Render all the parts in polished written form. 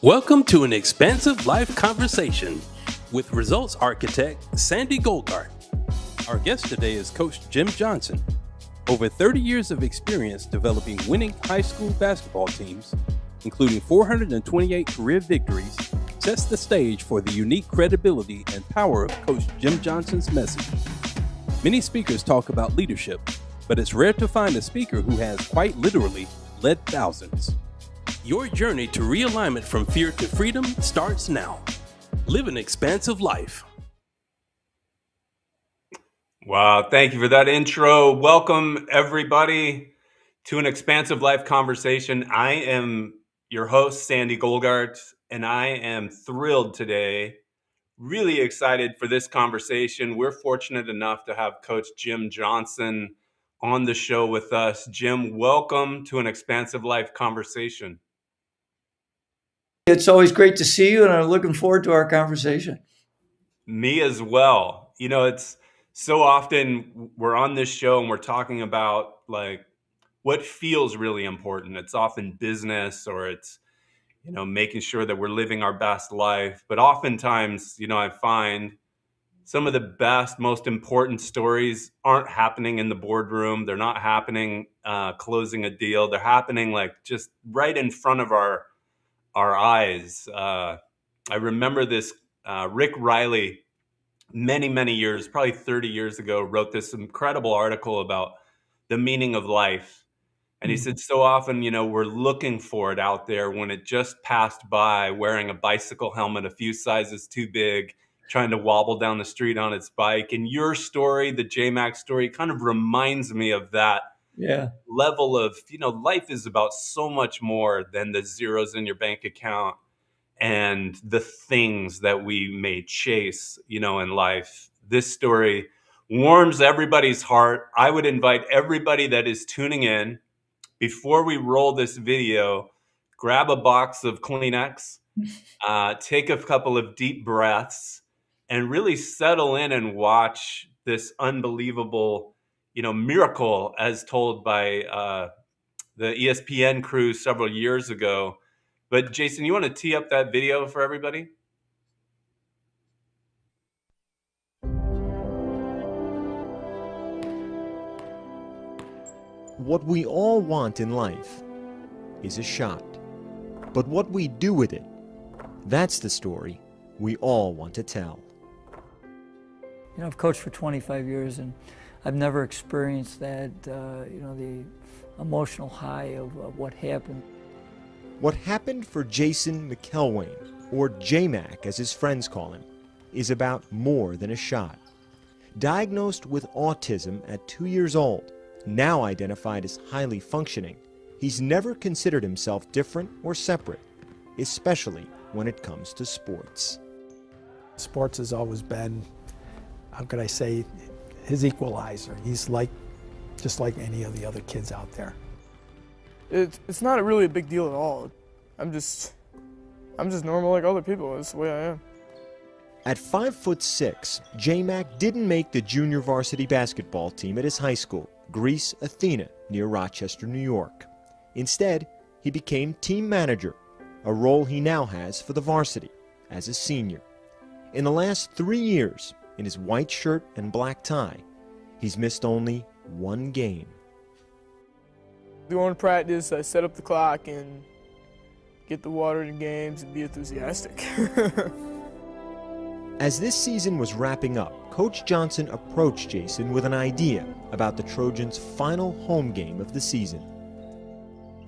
Welcome to an expansive life conversation with results architect SANDE GOLGART. Our guest today is Coach Jim Johnson. Over 30 years of experience developing winning high school basketball teams, including 428 career victories, sets the stage for the unique credibility and power of Coach Jim Johnson's message. Many speakers talk about leadership, but it's rare to find a speaker who has quite literally led thousands. Your journey to realignment from fear to freedom starts now. Live an expansive life. Wow, thank you for that intro. Welcome, everybody, to an expansive life conversation. I am your host, SANDE GOLGART, and I am thrilled today, really excited for this conversation. We're fortunate enough to have Coach Jim Johnson on the show with us. Jim, welcome to an expansive life conversation. It's always great to see you, and I'm looking forward to our conversation. Me as well. You know, it's so often we're on this show and we're talking about like what feels really important. It's often business or it's, making sure that we're living our best life. But oftentimes, I find some of the best, most important stories aren't happening in the boardroom. They're not happening closing a deal. They're happening like just right in front of our eyes. I remember this Rick Riley, many years, probably 30 years ago, wrote this incredible article about the meaning of life. And he said, so often, we're looking for it out there when it just passed by, wearing a bicycle helmet a few sizes too big, trying to wobble down the street on its bike. And your story, the JMac story, kind of reminds me of that. Level of, life is about so much more than the zeros in your bank account and the things that we may chase, in life. This story warms everybody's heart. I would invite everybody that is tuning in, before we roll this video, grab a box of Kleenex, take a couple of deep breaths, and really settle in and watch this unbelievable miracle as told by the ESPN crew several years ago. But Jason, you want to tee up that video for everybody? What we all want in life is a shot. But what we do with it, that's the story we all want to tell. I've coached for 25 years, and I've never experienced that, the emotional high of what happened. What happened for Jason McElwain, or JMac as his friends call him, is about more than a shot. Diagnosed with autism at 2 years old, now identified as highly functioning, he's never considered himself different or separate, especially when it comes to sports. Sports has always been, how could I say, his equalizer. He's just like any of the other kids out there. It's not really a big deal at all. I'm just normal like other people. It's the way I am. At 5'6", JMac didn't make the junior varsity basketball team at his high school, Greece Athena, near Rochester, New York. Instead, he became team manager, a role he now has for the varsity as a senior. In the last 3 years, in his white shirt and black tie, he's missed only one game. Go to practice, I set up the clock and get the water in games and be enthusiastic. As this season was wrapping up, Coach Johnson approached Jason with an idea about the Trojans' final home game of the season.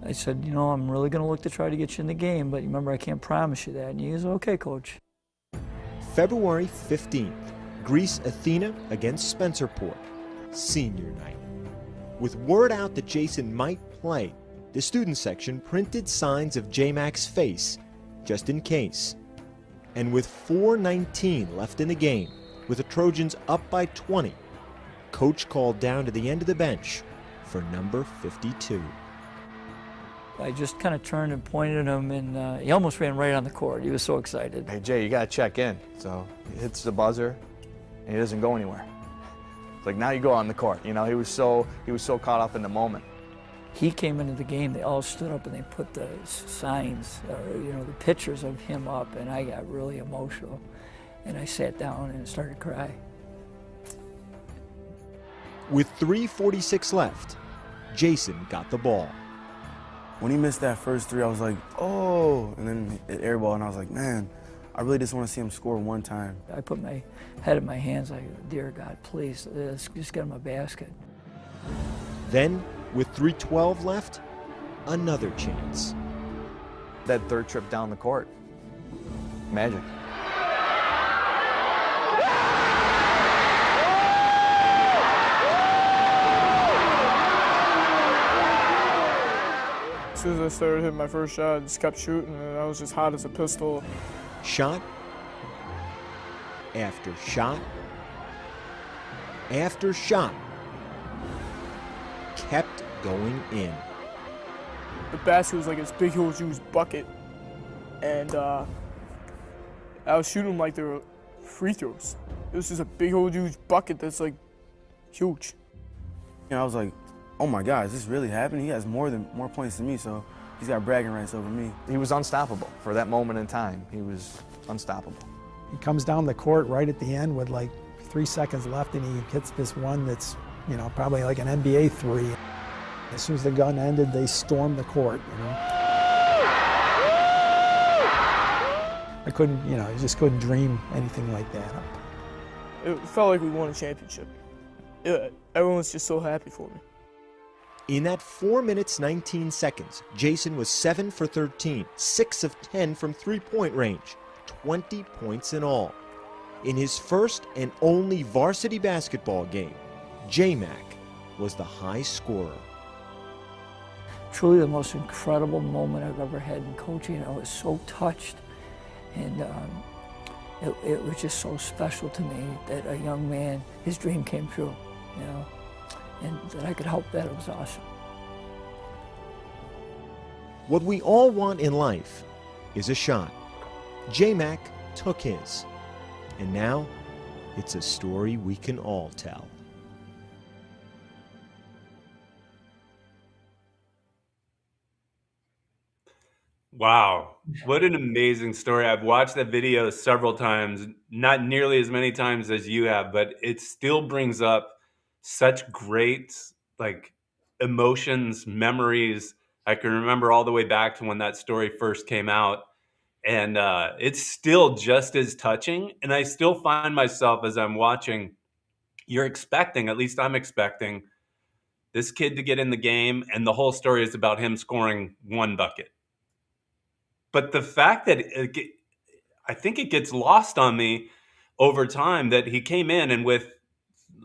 I said, I'm really going to look to try to get you in the game, but remember, I can't promise you that. And he goes, okay, Coach. February 15th, Greece Athena against Spencerport, senior night. With word out that Jason might play, the student section printed signs of JMac's face, just in case. And with 4:19 left in the game, with the Trojans up by 20, Coach called down to the end of the bench for number 52. I just kind of turned and pointed at him, and he almost ran right on the court. He was so excited. Hey, Jay, you got to check in. So he hits the buzzer, and he doesn't go anywhere. It's like, now you go on the court. He was so caught up in the moment. he came into the game, they all stood up and they put the signs, the pictures of him up, and I got really emotional. And I sat down and started to cry. With 3:46 left, Jason got the ball. When he missed that first three, I was like, oh, and then it airball, and I was like, man, I really just want to see him score one time. I put my head in my hands like, dear God, please, let's just get him a basket. Then, with 3:12 left, another chance. That third trip down the court, magic. As soon as I started hitting my first shot, I just kept shooting, and I was just hot as a pistol. Shot after shot after shot kept going in. The basket was like this big, huge bucket, and I was shooting them like they were free throws. It was just a big, huge bucket that's like huge. And I was like, oh my God, is this really happening? He has more points than me, so he's got bragging rights over me. He was unstoppable for that moment in time. He was unstoppable. He comes down the court right at the end with like 3 seconds left, and he hits this one that's, probably like an NBA three. As soon as the gun ended, they stormed the court, I couldn't, I just couldn't dream anything like that up. It felt like we won a championship. Everyone was just so happy for me. In that 4 minutes, 19 seconds, Jason was 7 for 13, 6 of 10 from three-point range, 20 points in all. In his first and only varsity basketball game, JMac was the high scorer. Truly the most incredible moment I've ever had in coaching. I was so touched, and it was just so special to me that a young man, his dream came true, and that I could help that. It was awesome. What we all want in life is a shot. JMac took his, and now it's a story we can all tell. Wow, what an amazing story. I've watched that video several times, not nearly as many times as you have, but it still brings up such great emotions, memories. I can remember all the way back to when that story first came out, and it's still just as touching. And I still find myself, as I'm watching, at least I'm expecting this kid to get in the game, and the whole story is about him scoring one bucket. But the fact that I think it gets lost on me over time that he came in and with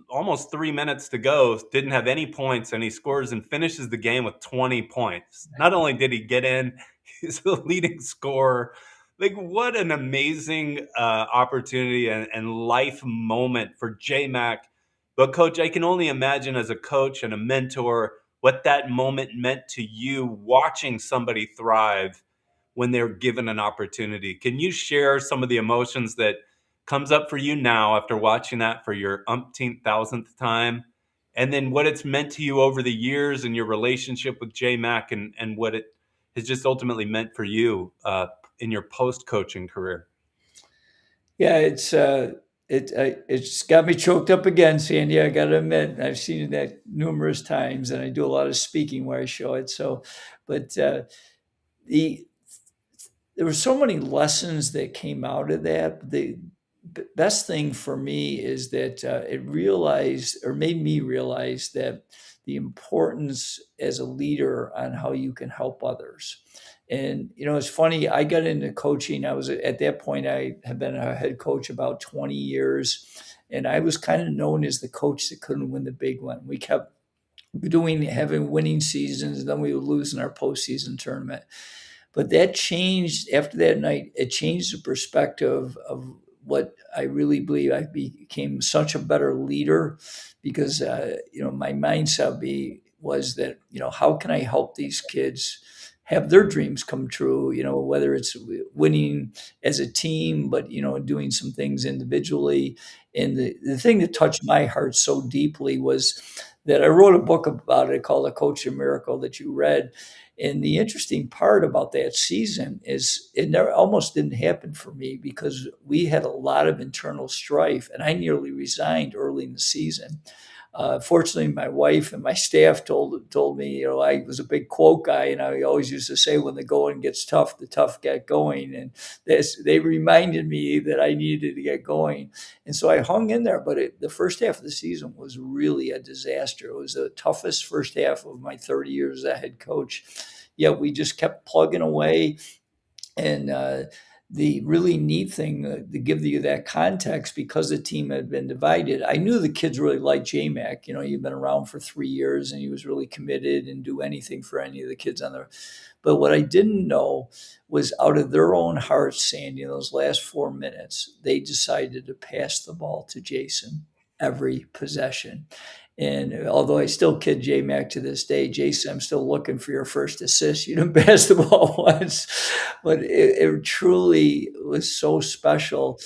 almost 3 minutes to go, didn't have any points, and he scores and finishes the game with 20 points. Not only did he get in, he's the leading scorer. What an amazing opportunity and life moment for JMac. But Coach, I can only imagine as a coach and a mentor what that moment meant to you watching somebody thrive when they're given an opportunity. Can you share some of the emotions that comes up for you now after watching that for your umpteenth, thousandth time? And then what it's meant to you over the years and your relationship with JMac and what it has just ultimately meant for you in your post-coaching career. Yeah, it's got me choked up again, Sandy. I got to admit, I've seen that numerous times, and I do a lot of speaking where I show it. So, but there were so many lessons that came out of that. The best thing for me is that it made me realize that the importance as a leader on how you can help others. And, it's funny, I got into coaching. I was at that point, I had been a head coach about 20 years, and I was kind of known as the coach that couldn't win the big one. We kept having winning seasons, and then we would lose in our postseason tournament. But that changed after that night. It changed the perspective of what I really believe. I became such a better leader because, my mindset was that, how can I help these kids have their dreams come true, whether it's winning as a team, but, doing some things individually. And the thing that touched my heart so deeply was that I wrote a book about it called A Coaching Miracle that you read. And the interesting part about that season is it never almost didn't happen for me because we had a lot of internal strife and I nearly resigned early in the season. Fortunately, my wife and my staff told me, I was a big quote guy, and I always used to say, "When the going gets tough, the tough get going." And they reminded me that I needed to get going, and so I hung in there. But the first half of the season was really a disaster. It was the toughest first half of my 30 years as a head coach. Yet we just kept plugging away, and the really neat thing to give you that context, because the team had been divided, I knew the kids really liked JMac. He'd been around for 3 years and he was really committed and do anything for any of the kids on there. But what I didn't know was out of their own hearts, Sandy, in those last 4 minutes, they decided to pass the ball to Jason every possession. And although I still kid JMac to this day, Jason, I'm still looking for your first assist. You didn't pass the ball once, but it truly was so special.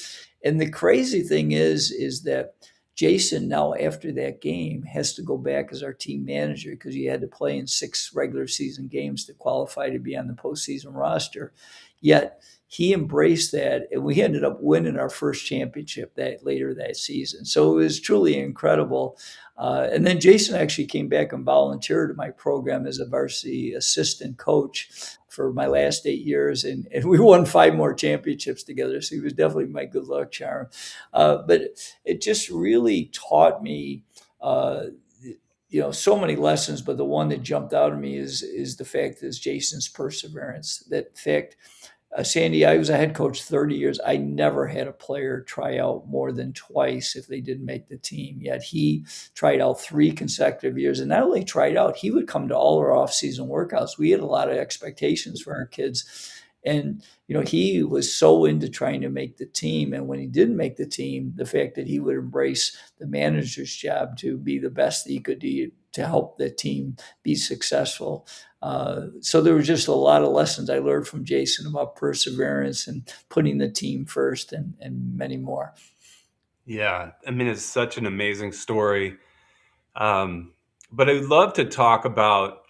And the crazy thing is that Jason now, after that game, has to go back as our team manager because he had to play in 6 regular season games to qualify to be on the postseason roster. Yet he embraced that, and we ended up winning our first championship later that season. So it was truly incredible. And then Jason actually came back and volunteered to my program as a varsity assistant coach for my last 8 years. And we won 5 more championships together. So he was definitely my good luck charm. But it just really taught me, so many lessons. But the one that jumped out at me is the fact is Jason's perseverance. That fact, Sandy, I was a head coach 30 years. I never had a player try out more than twice if they didn't make the team. Yet he tried out 3 consecutive years. And not only tried out, he would come to all our off-season workouts. We had a lot of expectations for our kids. And, he was so into trying to make the team. And when he didn't make the team, the fact that he would embrace the manager's job to be the best that he could do to help the team be successful. So there was just a lot of lessons I learned from Jason about perseverance and putting the team first and many more. Yeah, I mean, it's such an amazing story. But I'd love to talk about,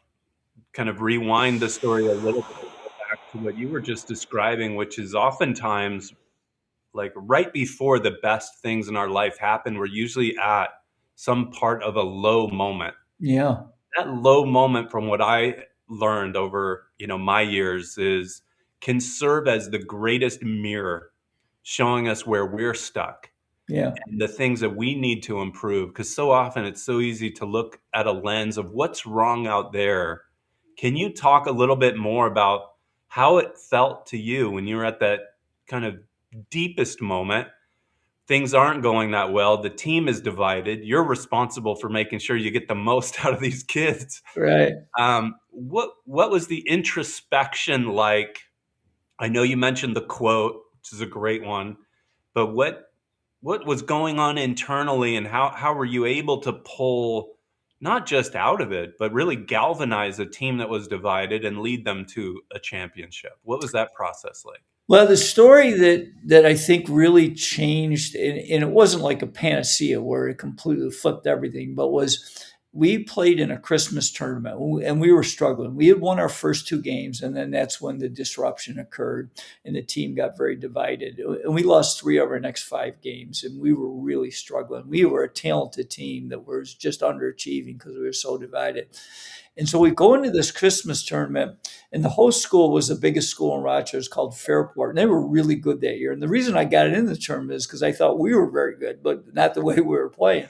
kind of rewind the story a little bit back to what you were just describing, which is oftentimes like right before the best things in our life happen, we're usually at some part of a low moment. Yeah. That low moment, from what I learned over, my years, can serve as the greatest mirror showing us where we're stuck. Yeah. And the things that we need to improve, because so often it's so easy to look at a lens of what's wrong out there. Can you talk a little bit more about how it felt to you when you were at that kind of deepest moment? Things aren't going that well. The team is divided. You're responsible for making sure you get the most out of these kids. Right. What was the introspection like? I know you mentioned the quote, which is a great one, but what was going on internally, and how were you able to pull not just out of it, but really galvanize a team that was divided and lead them to a championship? What was that process like? Well, the story that I think really changed, and it wasn't like a panacea where it completely flipped everything, but was we played in a Christmas tournament and we were struggling. We had won our first 2 games, and then that's when the disruption occurred and the team got very divided. And we lost 3 of our next 5 games, and we were really struggling. We were a talented team that was just underachieving because we were so divided. And so we go into this Christmas tournament, and the host school was the biggest school in Rochester, called Fairport, and they were really good that year. And the reason I got in the tournament is because I thought we were very good, but not the way we were playing.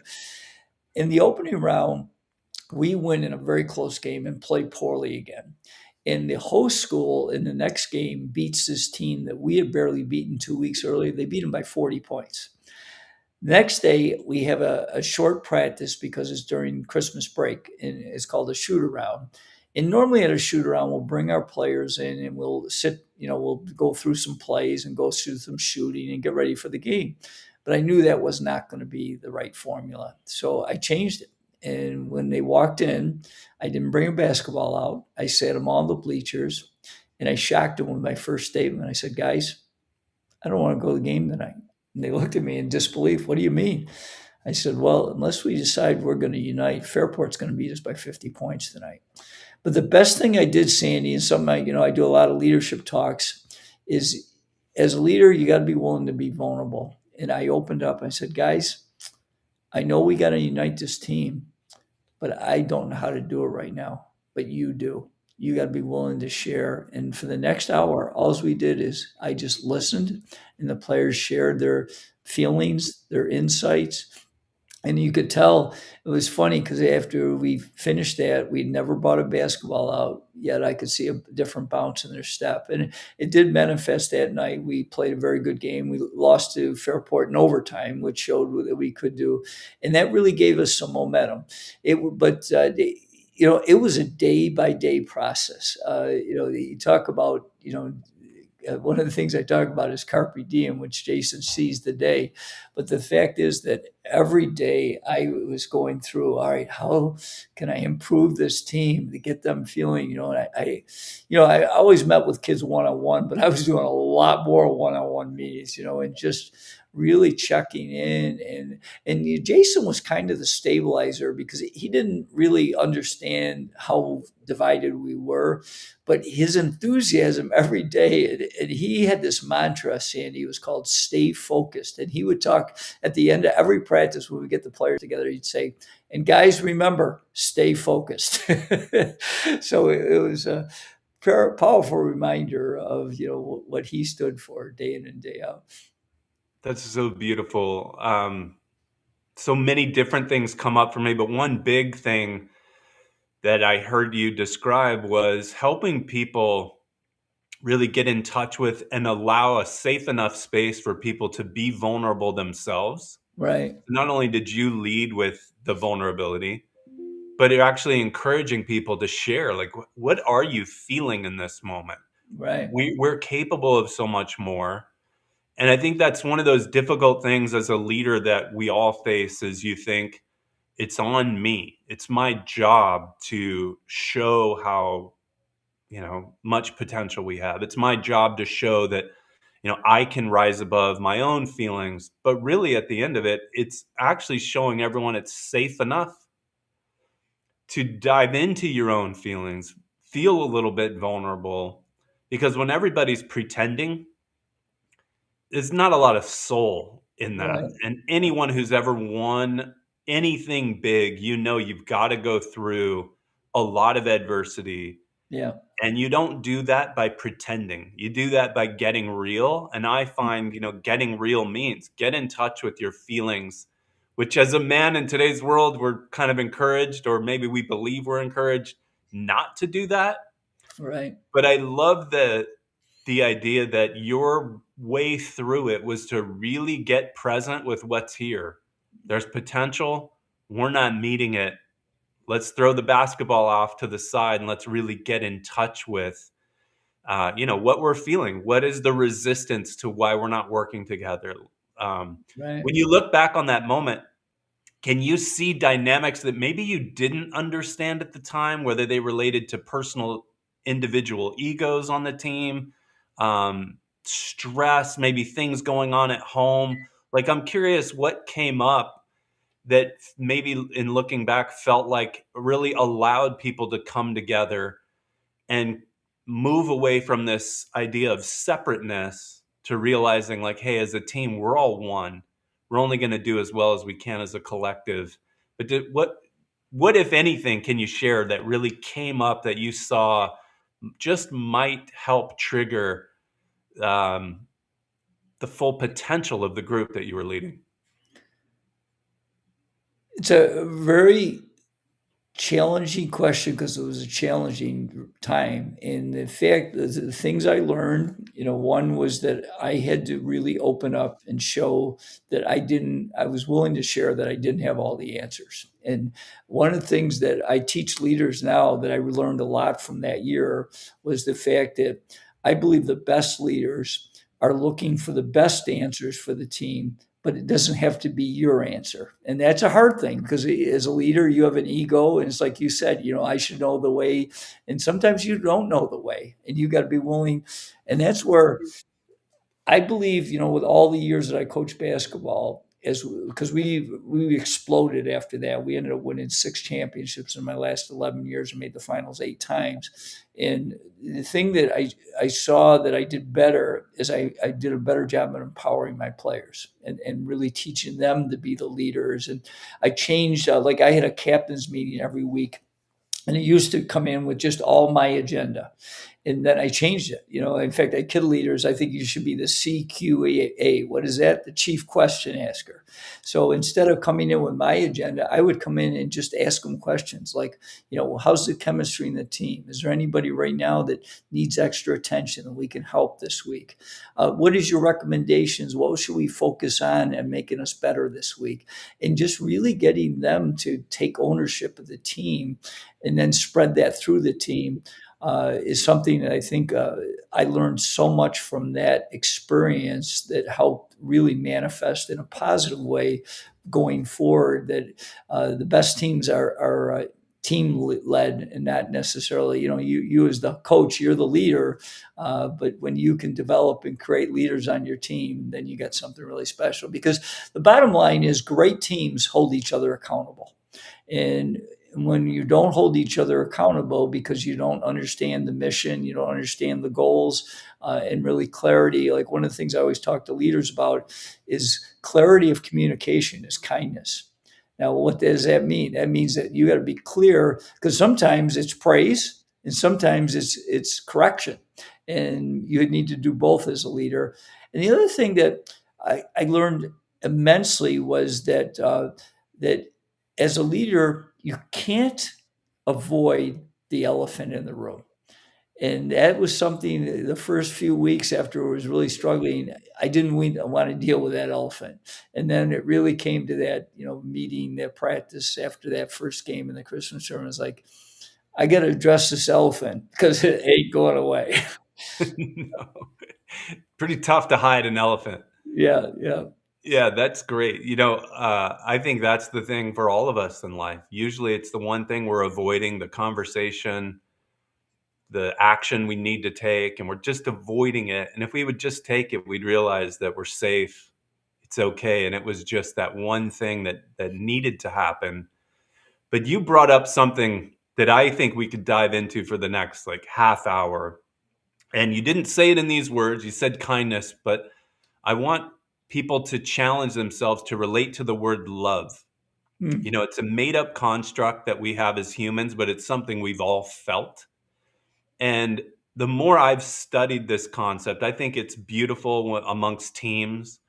In the opening round, we win in a very close game and play poorly again. And the host school in the next game beats this team that we had barely beaten 2 weeks earlier. They beat them by 40 points. Next day, we have a short practice because it's during Christmas break, and it's called a shoot around. And normally at a shoot around, we'll bring our players in and we'll sit, we'll go through some plays and go through some shooting and get ready for the game. But I knew that was not going to be the right formula. So I changed it. And when they walked in, I didn't bring a basketball out. I sat them all on the bleachers, and I shocked them with my first statement. I said, "Guys, I don't want to go to the game tonight." And they looked at me in disbelief. "What do you mean?" I said, well, unless we decide we're going to unite, Fairport's going to beat us by 50 points tonight. But the best thing I did, Sandy, and something I do a lot of leadership talks, is as a leader, you got to be willing to be vulnerable. And I opened up. I said, guys, I know we got to unite this team, but I don't know how to do it right now. But you do. You got to be willing to share. And for the next hour, all we did is I just listened, and the players shared their feelings, their insights. And you could tell it was funny because after we finished that, we'd never brought a basketball out yet. I could see a different bounce in their step. And it did manifest that night. We played a very good game. We lost to Fairport in overtime, which showed that we could do. And that really gave us some momentum. It was a day by day process. You talk about, one of the things I talk about is carpe diem, which Jason sees the day. But the fact is that every day I was going through, all right, how can I improve this team to get them feeling, and I always met with kids one-on-one, but I was doing a lot more one-on-one meetings, and just really checking in. And Jason was kind of the stabilizer because he didn't really understand how divided we were, but his enthusiasm every day, and he had this mantra, Sandy, it was called stay focused. And he would talk at the end of every practice when we get the players together, he'd say, and guys, remember, stay focused. So it was a powerful reminder of, what he stood for day in and day out. That's so beautiful. So many different things come up for me, but one big thing that I heard you describe was helping people really get in touch with and allow a safe enough space for people to be vulnerable themselves. Right. Not only did you lead with the vulnerability, but you're actually encouraging people to share, like, what are you feeling in this moment? Right. We're capable of so much more. And I think that's one of those difficult things as a leader that we all face is you think, it's on me. It's my job to show how, much potential we have. It's my job to show that, I can rise above my own feelings. But really at the end of it, it's actually showing everyone it's safe enough to dive into your own feelings, feel a little bit vulnerable, because when everybody's pretending, there's not a lot of soul in that. Right. And anyone who's ever won anything big, you've got to go through a lot of adversity. Yeah. And you don't do that by pretending. You do that by getting real. And I find, getting real means get in touch with your feelings, which as a man in today's world, we're kind of encouraged, or maybe we believe we're encouraged not to do that. Right. But I love the idea that your way through it was to really get present with what's here. There's potential. We're not meeting it. Let's throw the basketball off to the side and let's really get in touch with, what we're feeling. What is the resistance to why we're not working together? Right. When you look back on that moment, can you see dynamics that maybe you didn't understand at the time, whether they related to personal individual egos on the team, stress, maybe things going on at home? Like, I'm curious what came up that maybe in looking back felt like really allowed people to come together and move away from this idea of separateness to realizing, like, hey, as a team, we're all one. We're only going to do as well as we can as a collective. But what, if anything, can you share that really came up that you saw just might help trigger the full potential of the group that you were leading? It's a very challenging question because it was a challenging time. And the fact, the things I learned, one was that I had to really open up and show that I was willing to share that I didn't have all the answers. And one of the things that I teach leaders now that I learned a lot from that year was the fact that I believe the best leaders are looking for the best answers for the team, but it doesn't have to be your answer. And that's a hard thing because as a leader, you have an ego. And it's like you said, I should know the way. And sometimes you don't know the way and you got to be willing. And that's where I believe, with all the years that I coach basketball, because we exploded after that. We ended up winning 6 championships in my last 11 years and made the finals 8 times. And the thing that I saw that I did better is I did a better job of empowering my players and really teaching them to be the leaders. And I changed, like I had a captain's meeting every week, and it used to come in with just all my agenda. And then I changed it. In fact, I kid leaders, I think you should be the CQA. What is that? The chief question asker. So instead of coming in with my agenda, I would come in and just ask them questions like, how's the chemistry in the team? Is there anybody right now that needs extra attention that we can help this week? What is your recommendations? What should we focus on and making us better this week? And just really getting them to take ownership of the team and then spread that through the team. Is something that I think I learned so much from that experience that helped really manifest in a positive way going forward, that the best teams are team led and not necessarily, you as the coach, you're the leader. But when you can develop and create leaders on your team, then you got something really special, because the bottom line is great teams hold each other accountable. And when you don't hold each other accountable because you don't understand the mission, you don't understand the goals, and really clarity. Like one of the things I always talk to leaders about is clarity of communication is kindness. Now, what does that mean? That means that you got to be clear, because sometimes it's praise and sometimes it's correction, and you need to do both as a leader. And the other thing that I learned immensely was that that as a leader, you can't avoid the elephant in the room. And that was something the first few weeks after I was really struggling, I didn't want to deal with that elephant. And then it really came to that, meeting, that practice after that first game in the Christmas sermon. It's like, I got to address this elephant because it ain't going away. No. Pretty tough to hide an elephant. Yeah. Yeah, that's great. I think that's the thing for all of us in life. Usually it's the one thing we're avoiding, the conversation, the action we need to take, and we're just avoiding it. And if we would just take it, we'd realize that we're safe. It's okay. And it was just that one thing that needed to happen. But you brought up something that I think we could dive into for the next half hour. And you didn't say it in these words. You said kindness, but I want people to challenge themselves to relate to the word love. It's a made up construct that we have as humans, but it's something we've all felt. And the more I've studied this concept, I think it's beautiful amongst teams.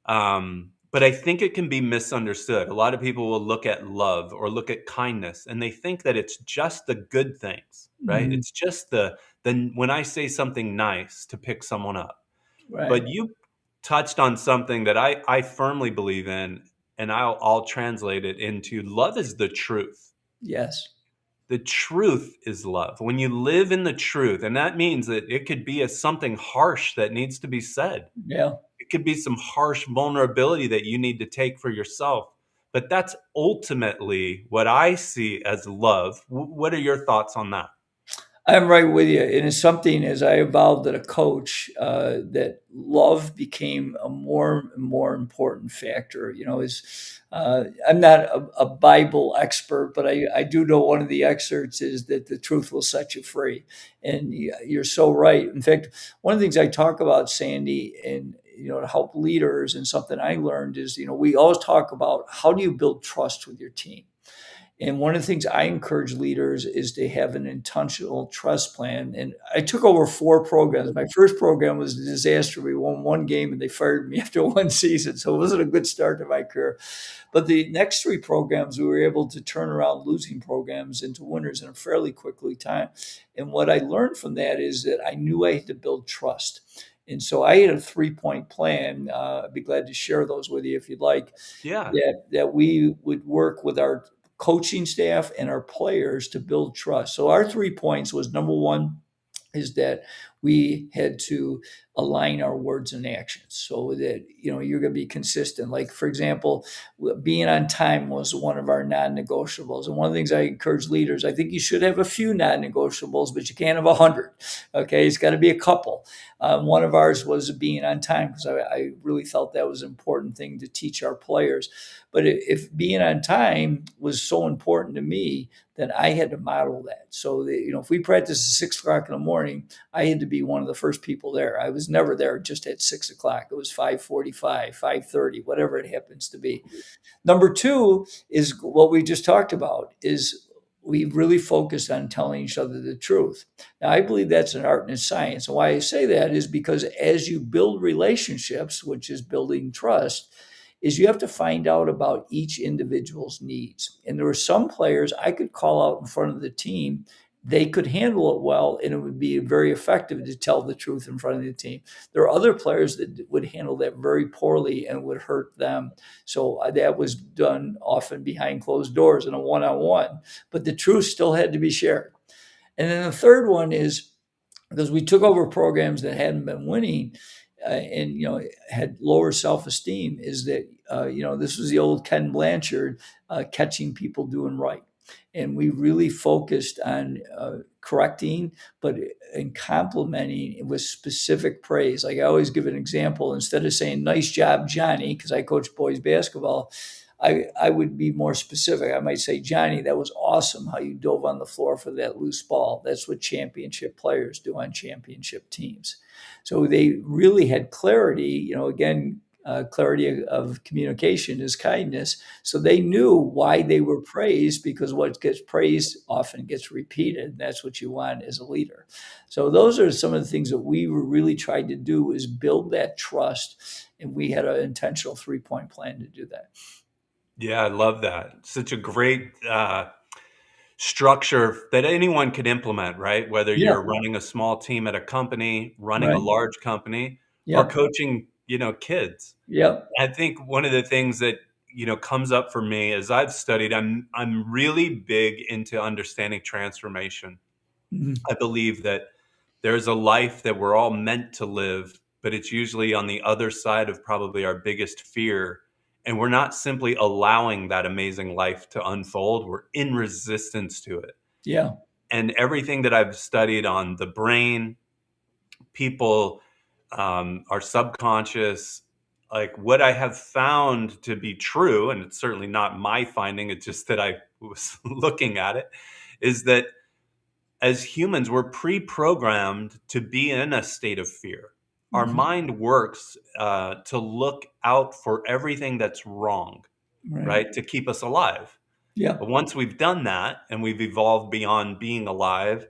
But I think it can be misunderstood. A lot of people will look at love or look at kindness and they think that it's just the good things, right? Mm-hmm. It's just when I say something nice to pick someone up. Right. But you touched on something that I firmly believe in, and I'll translate it into love is the truth. Yes. The truth is love. When you live in the truth, and that means that it could be something harsh that needs to be said. Yeah. It could be some harsh vulnerability that you need to take for yourself. But that's ultimately what I see as love. What are your thoughts on that? I'm right with you. And it's something, as I evolved as a coach, that love became a more and more important factor. I'm not a Bible expert, but I do know one of the excerpts is that the truth will set you free. And you're so right. In fact, one of the things I talk about, Sandy, and to help leaders, and something I learned is, we always talk about how do you build trust with your team. And one of the things I encourage leaders is to have an intentional trust plan. And I took over 4 programs. My first program was a disaster. We won 1 game and they fired me after 1 season. So it wasn't a good start to my career. But the next 3 programs, we were able to turn around losing programs into winners in a fairly quickly time. And what I learned from that is that I knew I had to build trust. And so I had a 3-point plan. I'd be glad to share those with you if you'd like. Yeah. That we would work with our coaching staff and our players to build trust. So our 3 points was, number 1 is that we had to align our words and actions so that, you're going to be consistent. Like, for example, being on time was one of our non-negotiables. And one of the things I encourage leaders, I think you should have a few non-negotiables, but you can't have 100. Okay, it's got to be a couple. One of ours was being on time, because I really felt that was an important thing to teach our players. But if being on time was so important to me, then I had to model that. So that, if we practiced at 6 o'clock in the morning, I had to be one of the first people there. I was never there just at 6 o'clock. It was 5:45, 5:30, whatever it happens to be. Number two is what we just talked about, is we really focused on telling each other the truth. Now, I believe that's an art and a science. And why I say that is because as you build relationships, which is building trust, is you have to find out about each individual's needs. And there were some players I could call out in front of the team. They could handle it well, and it would be very effective to tell the truth in front of the team. There are other players that would handle that very poorly and would hurt them. So that was done often behind closed doors in a one-on-one, but the truth still had to be shared. And then the third one is, because we took over programs that hadn't been winning, and had lower self-esteem, is that this was the old Ken Blanchard, catching people doing right. And we really focused on correcting, but in complimenting with specific praise. Like, I always give an example. Instead of saying "nice job, Johnny," because I coach boys basketball, I would be more specific. I might say, "Johnny, that was awesome how you dove on the floor for that loose ball." That's what championship players do on championship teams. So they really had clarity. Again, clarity of communication is kindness. So they knew why they were praised, because what gets praised often gets repeated. That's what you want as a leader. So those are some of the things that we were really trying to do, is build that trust. And we had an intentional 3-point plan to do that. Yeah, I love that. Such a great structure that anyone could implement, right? Whether Yeah. you're running a small team at a company, running a Right. large company, or Yeah. coaching, kids. Yeah. I think one of the things that, comes up for me as I've studied, I'm really big into understanding transformation. Mhm. I believe that there's a life that we're all meant to live, but it's usually on the other side of probably our biggest fear. And we're not simply allowing that amazing life to unfold, we're in resistance to it. Yeah. And everything that I've studied on the brain, people, our subconscious, like what I have found to be true, and it's certainly not my finding, it's just that I was looking at it, is that as humans, we're pre-programmed to be in a state of fear. Our Mhm. mind works to look out for everything that's wrong, right? To keep us alive. Yeah. But once we've done that and we've evolved beyond being alive,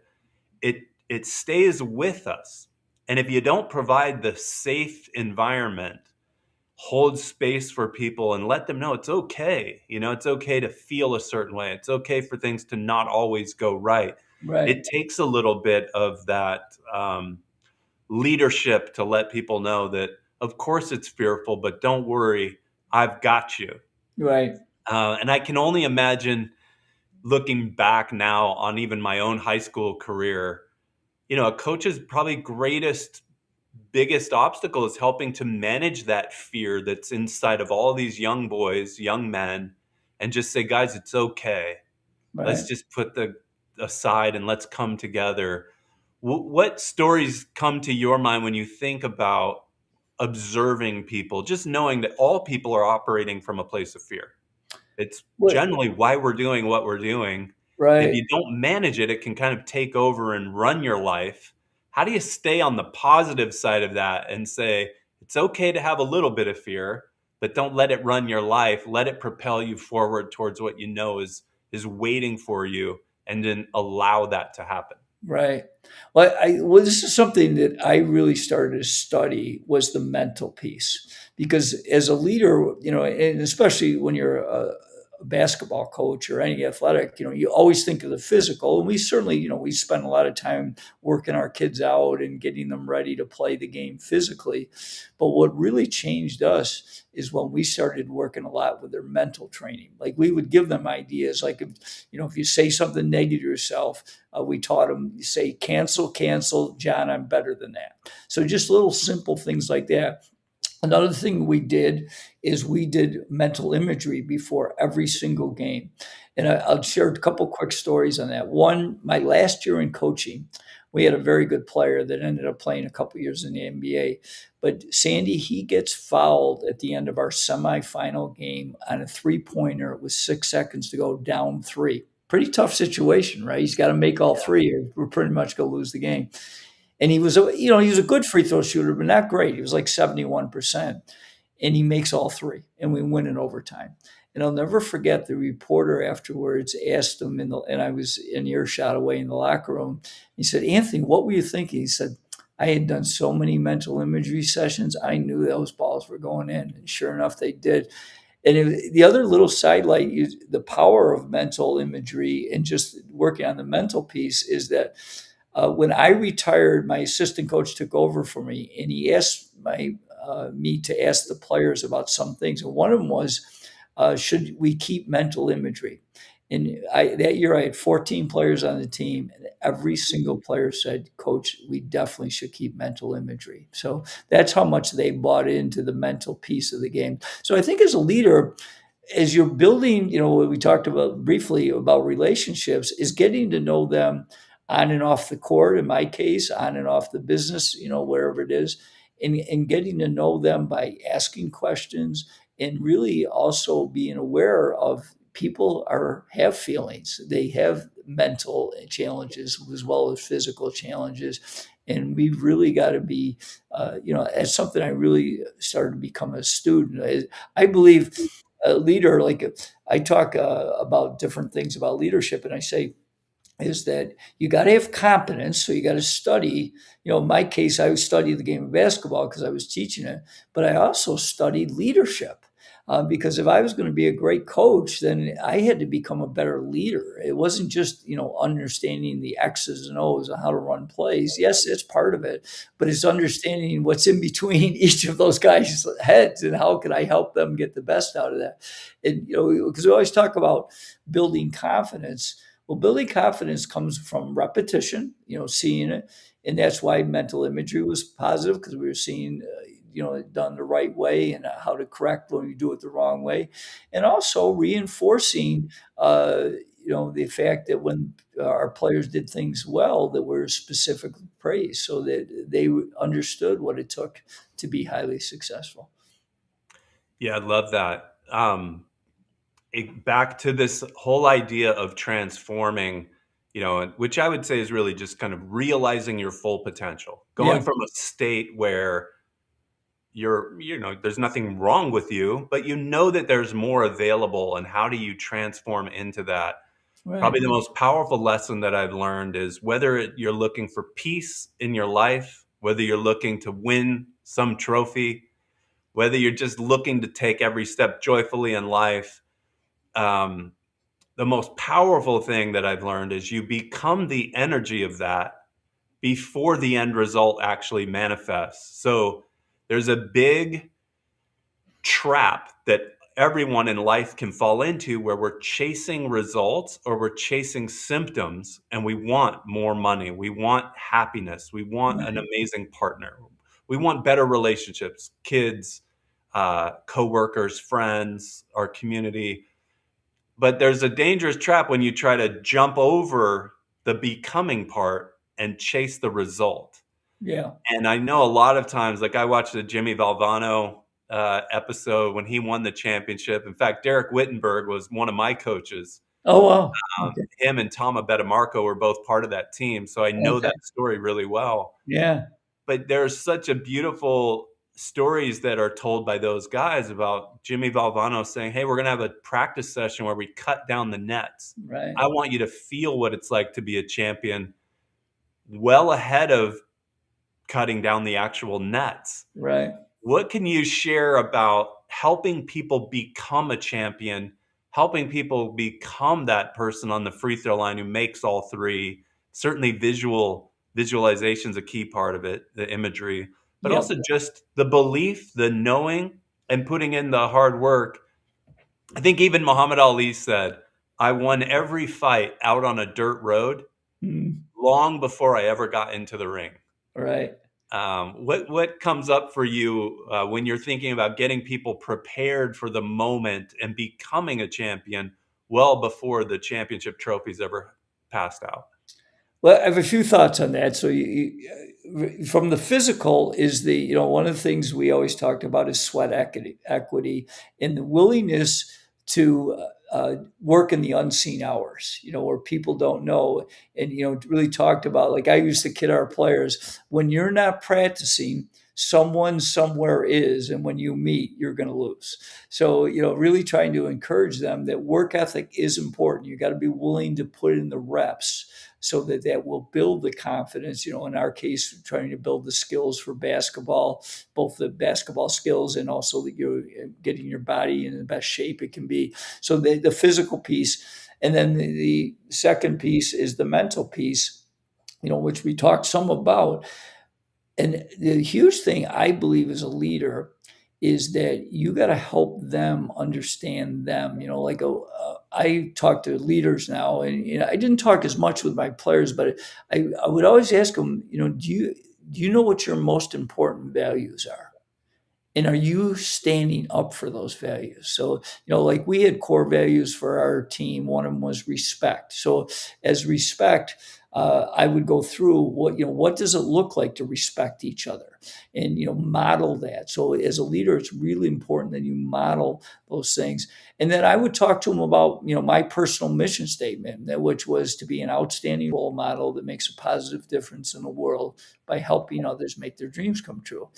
it stays with us. And if you don't provide the safe environment, hold space for people and let them know it's okay. It's okay to feel a certain way. It's okay for things to not always go right. Right. It takes a little bit of that leadership to let people know that, of course, it's fearful, but don't worry, I've got you. Right. And I can only imagine, looking back now on even my own high school career, a coach's probably biggest obstacle is helping to manage that fear that's inside of all these young boys, young men, and just say, guys, it's okay. Right. Let's just put the aside and let's come together. What stories come to your mind when you think about observing people, just knowing that all people are operating from a place of fear? It's What- generally why we're doing what we're doing. If Right. you don't manage it, it can kind of take over and run your life. How do you stay on the positive side of that and say, it's okay to have a little bit of fear, but don't let it run your life. Let it propel you forward towards what you know is waiting for you, and then allow that to happen. Right. Well, this is something that I really started to study, was the mental piece, because as a leader, and especially when you're a basketball coach or any athletic, you always think of the physical. And we certainly, we spend a lot of time working our kids out and getting them ready to play the game physically. But what really changed us is when we started working a lot with their mental training. Like we would give them ideas, like if you say something negative to yourself, we taught them, you say, cancel, John, I'm better than that. So just little simple things like that. Another thing we did is we did mental imagery before every single game. And I'll share a couple quick stories on that. One, my last year in coaching, we had a very good player that ended up playing a couple years in the NBA. But Sandy, he gets fouled at the end of our semifinal game on a three-pointer with 6 seconds to go, down 3. Pretty tough situation, right? He's got to make all 3 or we're pretty much going to lose the game. And he was a good free throw shooter, but not great. He was like 71%. And he makes all 3, and we win in overtime. And I'll never forget the reporter afterwards asked him, and I was in earshot away in the locker room. He said, Anthony, what were you thinking? He said, I had done so many mental imagery sessions. I knew those balls were going in. And sure enough, they did. And the other little sidelight, the power of mental imagery and just working on the mental piece is that when I retired, my assistant coach took over for me, and he asked me to ask the players about some things. And one of them was, should we keep mental imagery? And that year I had 14 players on the team, and every single player said, Coach, we definitely should keep mental imagery. So that's how much they bought into the mental piece of the game. So I think as a leader, as you're building, what we talked about briefly about relationships, is getting to know them on and off the court, in my case, on and off the business, wherever it is, and getting to know them by asking questions and really also being aware of people have feelings. They have mental challenges as well as physical challenges. And we've really got to be, it's something I really started to become a student. I believe a leader, like I talk about different things about leadership, and I say, is that you got to have competence. So you got to study. In my case, I studied the game of basketball because I was teaching it, but I also studied leadership because if I was going to be a great coach, then I had to become a better leader. It wasn't just, understanding the X's and O's and how to run plays. Yes, it's part of it, but it's understanding what's in between each of those guys' heads and how can I help them get the best out of that. And, because we always talk about building confidence. Well, building confidence comes from repetition, seeing it. And that's why mental imagery was positive, because we were seeing, it done the right way and how to correct when you do it the wrong way. And also reinforcing, the fact that when our players did things well, that we're specifically praised so that they understood what it took to be highly successful. Yeah, I love that. Back to this whole idea of transforming, which I would say is really just kind of realizing your full potential, going from a state where there's nothing wrong with you, but that there's more available, and how do you transform into that? Right. Probably the most powerful lesson that I've learned is whether you're looking for peace in your life, whether you're looking to win some trophy, whether you're just looking to take every step joyfully in life, the most powerful thing that I've learned is you become the energy of that before the end result actually manifests. So there's a big trap that everyone in life can fall into where we're chasing results or we're chasing symptoms, and we want more money. We want happiness. We want an amazing partner. We want better relationships, kids, coworkers, friends, our community. But there's a dangerous trap when you try to jump over the becoming part and chase the result. Yeah. And I know a lot of times, like I watched the Jimmy Valvano episode when he won the championship. In fact, Derek Wittenberg was one of my coaches. Oh, wow. Okay. Him and Tom Abetamarco were both part of that team. So I know that story really well. Yeah. But there's such a beautiful stories that are told by those guys about Jimmy Valvano saying, hey, we're going to have a practice session where we cut down the nets. Right. I want you to feel what it's like to be a champion well ahead of cutting down the actual nets. Right. What can you share about helping people become a champion, helping people become that person on the free throw line who makes all three. Certainly visualization is a key part of it, the imagery, but Yep. also just the belief, the knowing, and putting in the hard work. I think even Muhammad Ali said, I won every fight out on a dirt road long before I ever got into the ring. Right. What comes up for you when you're thinking about getting people prepared for the moment and becoming a champion well before the championship trophy's ever passed out? Well, I have a few thoughts on that. So, from the physical, is one of the things we always talked about is sweat equity, and the willingness to work in the unseen hours. Where people don't know, and really talked about. Like I used to kid our players, when you're not practicing, someone somewhere is, and when you meet, you're going to lose. So, really trying to encourage them that work ethic is important. You got to be willing to put in the reps, so that will build the confidence. In our case, trying to build the skills for basketball, both the basketball skills and also that you're getting your body in the best shape it can be. So the physical piece. And then the second piece is the mental piece, which we talked some about. And the huge thing I believe as a leader is that you got to help them understand them. I talk to leaders now, and I didn't talk as much with my players, but I would always ask them, do you know what your most important values are? And are you standing up for those values? So, like we had core values for our team. One of them was respect. So as respect, I would go through what does it look like to respect each other and, model that. So as a leader, it's really important that you model those things. And then I would talk to them about, my personal mission statement, which was to be an outstanding role model that makes a positive difference in the world by helping others make their dreams come true.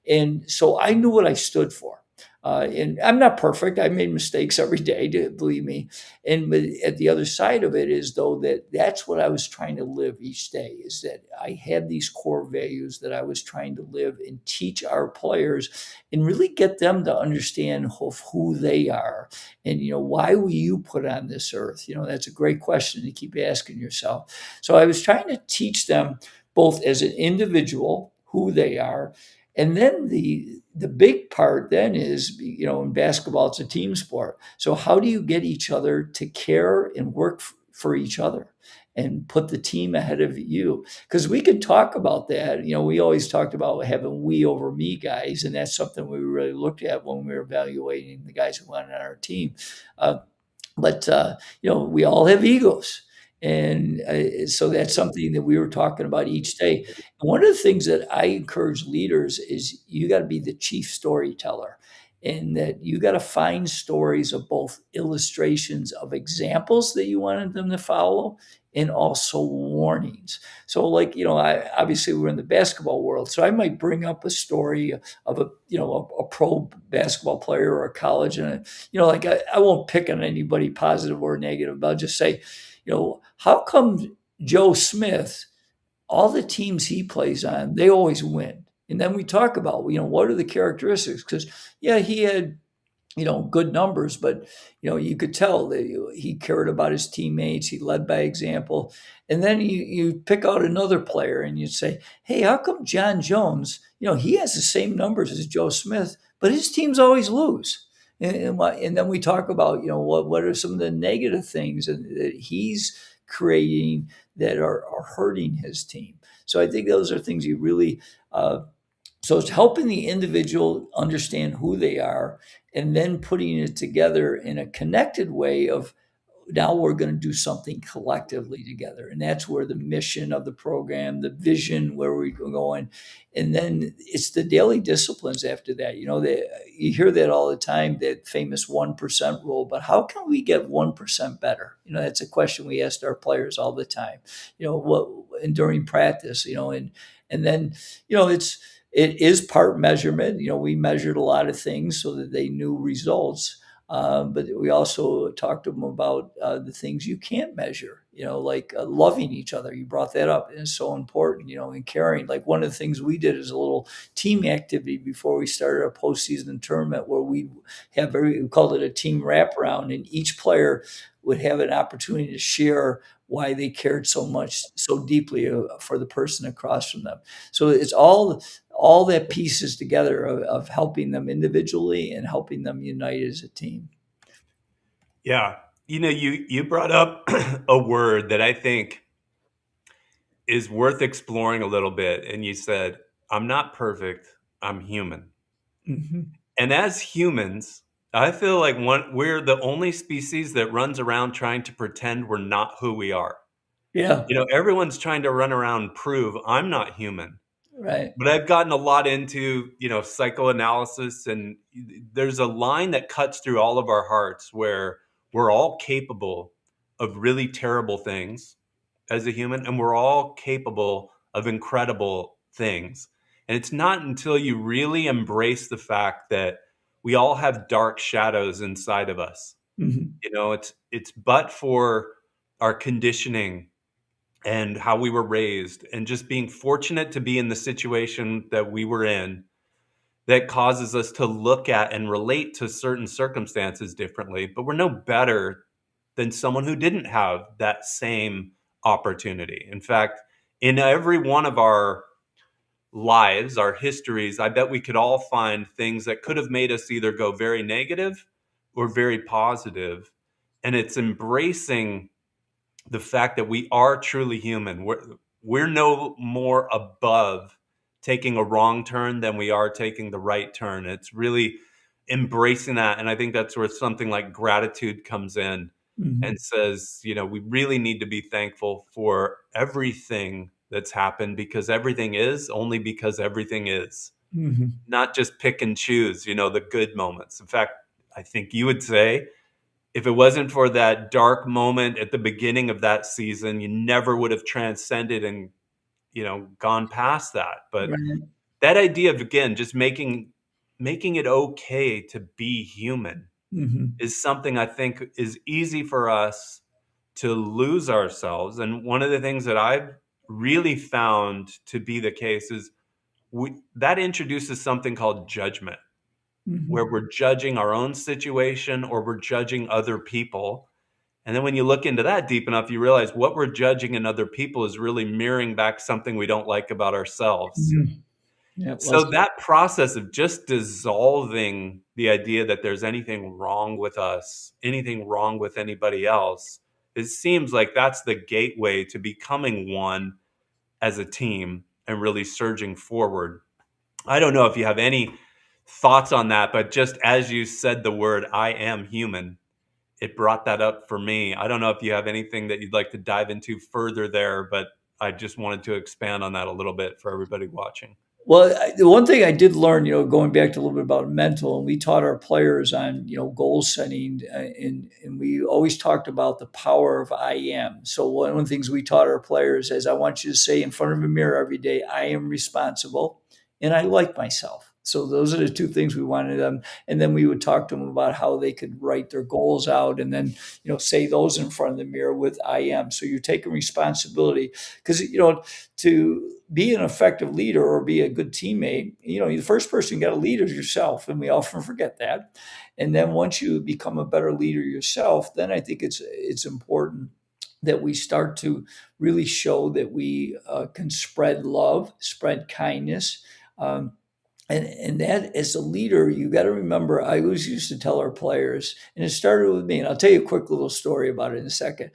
And so I knew what I stood for. And I'm not perfect. I made mistakes every day, believe me. And at the other side of it is, though, that's what I was trying to live each day, is that I had these core values that I was trying to live and teach our players and really get them to understand of who they are. And, why were you put on this earth? That's a great question to keep asking yourself. So I was trying to teach them both as an individual, who they are, and then the big part then is, in basketball, it's a team sport. So how do you get each other to care and work for each other and put the team ahead of you? Because we could talk about that. We always talked about having we over me guys, and that's something we really looked at when we were evaluating the guys who went on our team. But we all have egos. And so that's something that we were talking about each day. And one of the things that I encourage leaders is you got to be the chief storyteller, and that you got to find stories of both illustrations of examples that you wanted them to follow and also warnings. So obviously we're in the basketball world. So I might bring up a story of a pro basketball player or a college. And, I won't pick on anybody positive or negative, but I'll just say, how come Joe Smith, all the teams he plays on, they always win? And then we talk about, what are the characteristics? Because, he had, good numbers, but, you could tell that he cared about his teammates. He led by example. And then you pick out another player and you'd say, hey, how come John Jones, he has the same numbers as Joe Smith, but his teams always lose? And then we talk about, what are some of the negative things that he's creating that are hurting his team. So I think those are things you really, so it's helping the individual understand who they are and then putting it together in a connected way of, now we're going to do something collectively together. And that's where the mission of the program, the vision, where we're going. And then it's the daily disciplines after that. You hear that all the time, that famous 1% rule, but how can we get 1% better? That's a question we asked our players all the time, and during practice, and then, it is part measurement. We measured a lot of things so that they knew results. But we also talked to them about the things you can't measure, like loving each other. You brought that up, and it's so important, and caring. Like one of the things we did is a little team activity before we started our postseason tournament, where we called it a team wraparound, and each player would have an opportunity to share why they cared so much, so deeply for the person across from them. So it's all that pieces together of helping them individually and helping them unite as a team. Yeah. You brought up a word that I think is worth exploring a little bit. And you said, I'm not perfect, I'm human. Mm-hmm. And as humans, I feel like we're the only species that runs around trying to pretend we're not who we are. Yeah, Everyone's trying to run around and prove I'm not human. right. But I've gotten a lot into, psychoanalysis, and there's a line that cuts through all of our hearts where we're all capable of really terrible things as a human, and we're all capable of incredible things. And it's not until you really embrace the fact that we all have dark shadows inside of us. Mm-hmm. It's but for our conditioning and how we were raised and just being fortunate to be in the situation that we were in that causes us to look at and relate to certain circumstances differently. But we're no better than someone who didn't have that same opportunity. In fact, in every one of our lives, our histories, I bet we could all find things that could have made us either go very negative or very positive. And it's embracing the fact that we are truly human. We're no more above taking a wrong turn than we are taking the right turn. It's really embracing that. And I think that's where something like gratitude comes in Mm-hmm. and says, we really need to be thankful for everything that's happened, because everything is only because everything is. Mm-hmm. Not just pick and choose, the good moments. In fact, I think you would say, if it wasn't for that dark moment at the beginning of that season, you never would have transcended and, gone past that. But Right. that idea of, again, just making it okay to be human Mm-hmm. is something I think is easy for us to lose ourselves. And one of the things that I've really found to be the case is that introduces something called judgment, Mm-hmm. where we're judging our own situation or we're judging other people. And then when you look into that deep enough, you realize what we're judging in other people is really mirroring back something we don't like about ourselves. Mm-hmm. Yeah, well So said. that process of just dissolving the idea that there's anything wrong with us, anything wrong with anybody else, it seems like that's the gateway to becoming one as a team and really surging forward. I don't know if you have any thoughts on that, but just as you said the word, I am human, it brought that up for me. I don't know if you have anything that you'd like to dive into further there, but I just wanted to expand on that a little bit for everybody watching. Well, the one thing I did learn, going back to a little bit about mental, and we taught our players on, goal setting, and we always talked about the power of I am. So one of the things we taught our players is, I want you to say in front of a mirror every day, I am responsible and I like myself. So those are the two things we wanted them. And then we would talk to them about how they could write their goals out and then, say those in front of the mirror with I am. So you're taking responsibility because, to be an effective leader or be a good teammate, the first person you got to lead is yourself. And we often forget that. And then once you become a better leader yourself, then I think it's important that we start to really show that we can spread love, spread kindness. And that as a leader, you got to remember, I always used to tell our players, and it started with me, and I'll tell you a quick little story about it in a second,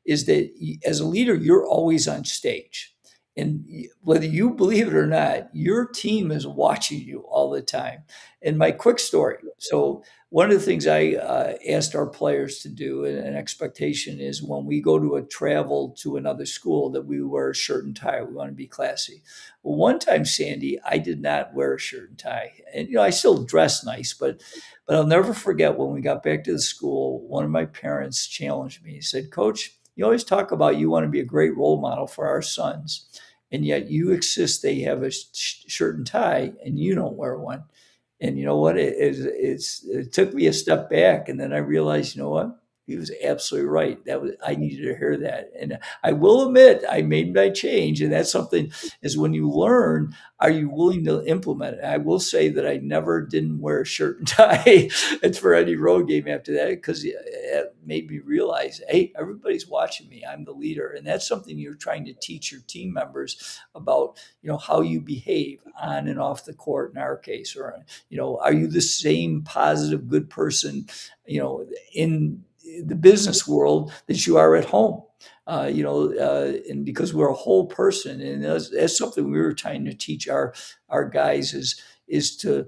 is that as a leader, you're always on stage. And whether you believe it or not, your team is watching you all the time. And my quick story. So one of the things I asked our players to do, and an expectation is when we go to a travel to another school, that we wear a shirt and tie. We want to be classy. Well, one time, Sandy, I did not wear a shirt and tie. And, I still dress nice, but I'll never forget when we got back to the school, one of my parents challenged me. He said, Coach, you always talk about you want to be a great role model for our sons, and yet you insist they have a shirt and tie and you don't wear one. And you know what? It took me a step back, and then I realized, you know what? He was absolutely right. I needed to hear that. And I will admit I made my change. And that's something is when you learn, are you willing to implement it? I will say that I never didn't wear a shirt and tie it's for any road game after that, because it made me realize, hey, everybody's watching me. I'm the leader. And that's something you're trying to teach your team members about, how you behave on and off the court in our case, or, are you the same positive, good person, in the business world that you are at home? And because we're a whole person, and that's something we were trying to teach our guys is to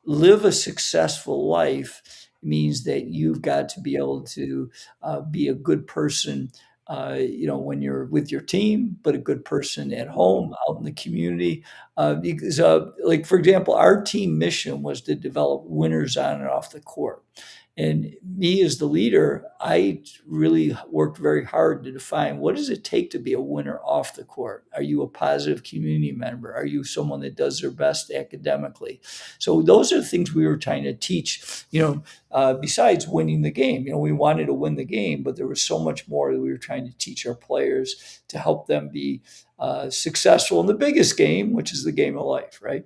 live a successful life means that you've got to be able to be a good person, when you're with your team, but a good person at home, out in the community. Because, like, for example, our team mission was to develop winners on and off the court. And me as the leader, I really worked very hard to define what does it take to be a winner off the court? Are you a positive community member? Are you someone that does their best academically? So those are the things we were trying to teach, besides winning the game. We wanted to win the game, but there was so much more that we were trying to teach our players to help them be successful in the biggest game, which is the game of life, right?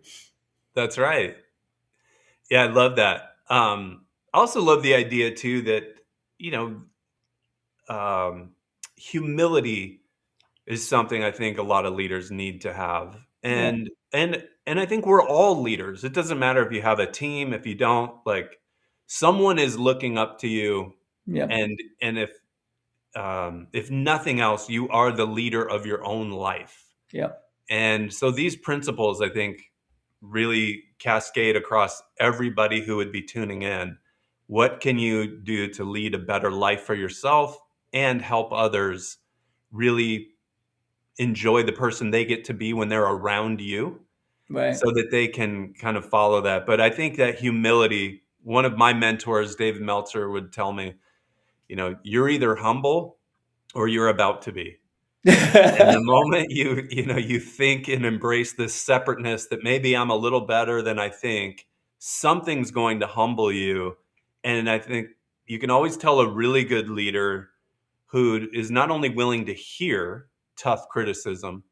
That's right. Yeah, I love that. I also love the idea too that, you know, humility is something I think a lot of leaders need to have. Yeah. And I think we're all leaders. It doesn't matter if you have a team, if you don't, like someone is looking up to you, Yeah. and if nothing else, you are the leader of your own life. Yeah. And so these principles, I think, really cascade across everybody who would be tuning in. What can you do to lead a better life for yourself and help others really enjoy the person they get to be when they're around you, Right. so that they can kind of follow that? But I think that humility, one of my mentors, David Meltzer, would tell me, you're either humble or you're about to be. And the moment you think and embrace this separateness that maybe I'm a little better than I think, something's going to humble you. And I think you can always tell a really good leader who is not only willing to hear tough criticism,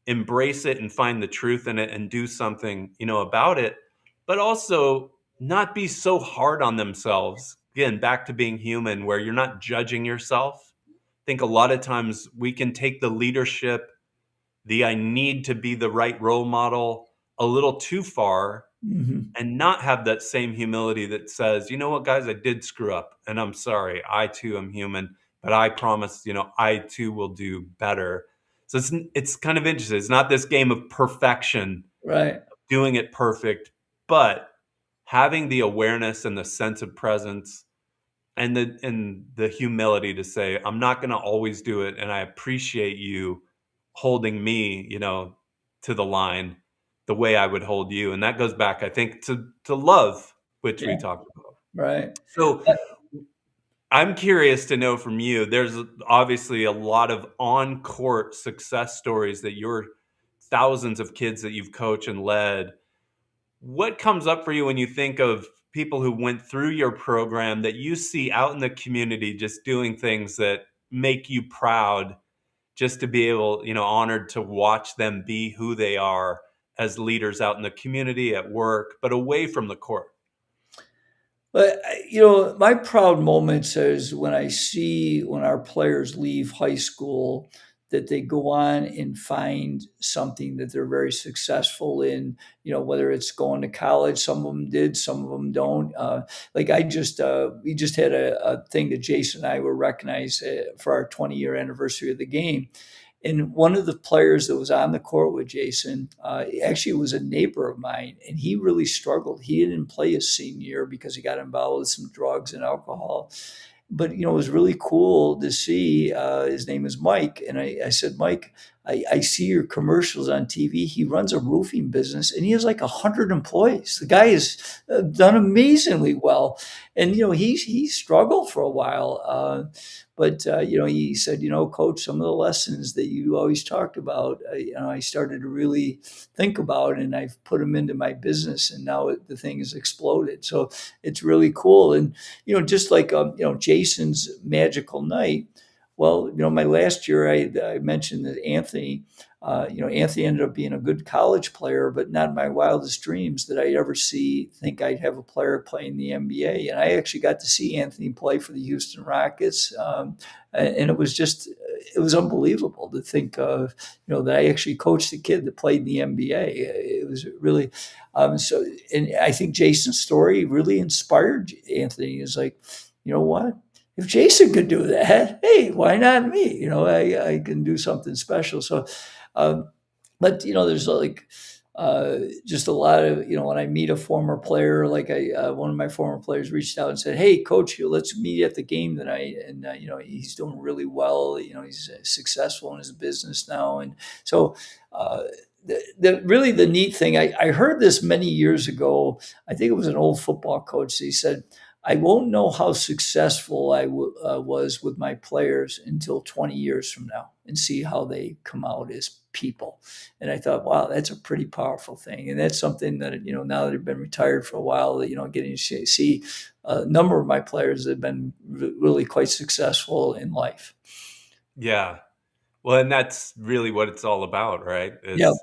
embrace it and find the truth in it and do something, about it, but also not be so hard on themselves. Again, back to being human, where you're not judging yourself. I think a lot of times we can take the leadership, I need to be the right role model, a little too far, Mhm. and not have that same humility that says, you know what, guys, I did screw up and I'm sorry. I too am human, but I promise, I too will do better. So it's kind of interesting. It's not this game of perfection, Right. doing it perfect, but having the awareness and the sense of presence and the humility to say, I'm not going to always do it, and I appreciate you holding me, to the line the way I would hold you. And that goes back, I think, to love, which we Yeah. talked about. Right. So I'm curious to know from you, there's obviously a lot of on-court success stories that your thousands of kids that you've coached and led. What comes up for you when you think of people who went through your program that you see out in the community just doing things that make you proud, just to be able, honored to watch them be who they are as leaders out in the community, at work, but away from the court? But my proud moments is when I see when our players leave high school that they go on and find something that they're very successful in. Whether it's going to college, some of them did, some of them don't. Like we just had a thing that Jason and I were recognized for our 20-year anniversary of the game. And one of the players that was on the court with Jason actually was a neighbor of mine, and he really struggled. He didn't play his senior year because he got involved with some drugs and alcohol. But it was really cool to see. His name is Mike, and I said, Mike, I see your commercials on TV. He runs a roofing business, and he has like 100 employees. The guy has done amazingly well, and he struggled for a while. But he said, Coach, some of the lessons that you always talked about, I started to really think about, and I've put them into my business, and now the thing has exploded. So it's really cool. And just like Jason's magical night. Well, my last year, I mentioned that Anthony. Anthony ended up being a good college player, but not in my wildest dreams that I'd ever think I'd have a player playing the NBA. And I actually got to see Anthony play for the Houston Rockets. And it was unbelievable to think of, that I actually coached a kid that played in the NBA. It was really, and I think Jason's story really inspired Anthony. He's like, you know what? If Jason could do that, hey, why not me? I can do something special. So, but there's just a lot of when I meet a former player, like one of my former players reached out and said, "Hey, coach, let's meet at the game tonight." And he's doing really well. He's successful in his business now, and so. Really the neat thing, I heard this many years ago. I think it was an old football coach. He said, I won't know how successful I was with my players until 20 years from now and see how they come out as people. And I thought, wow, that's a pretty powerful thing. And that's something that, now that I've been retired for a while, that, getting to see a number of my players that have been really quite successful in life. Yeah. Well, and that's really what it's all about, right? Yeah.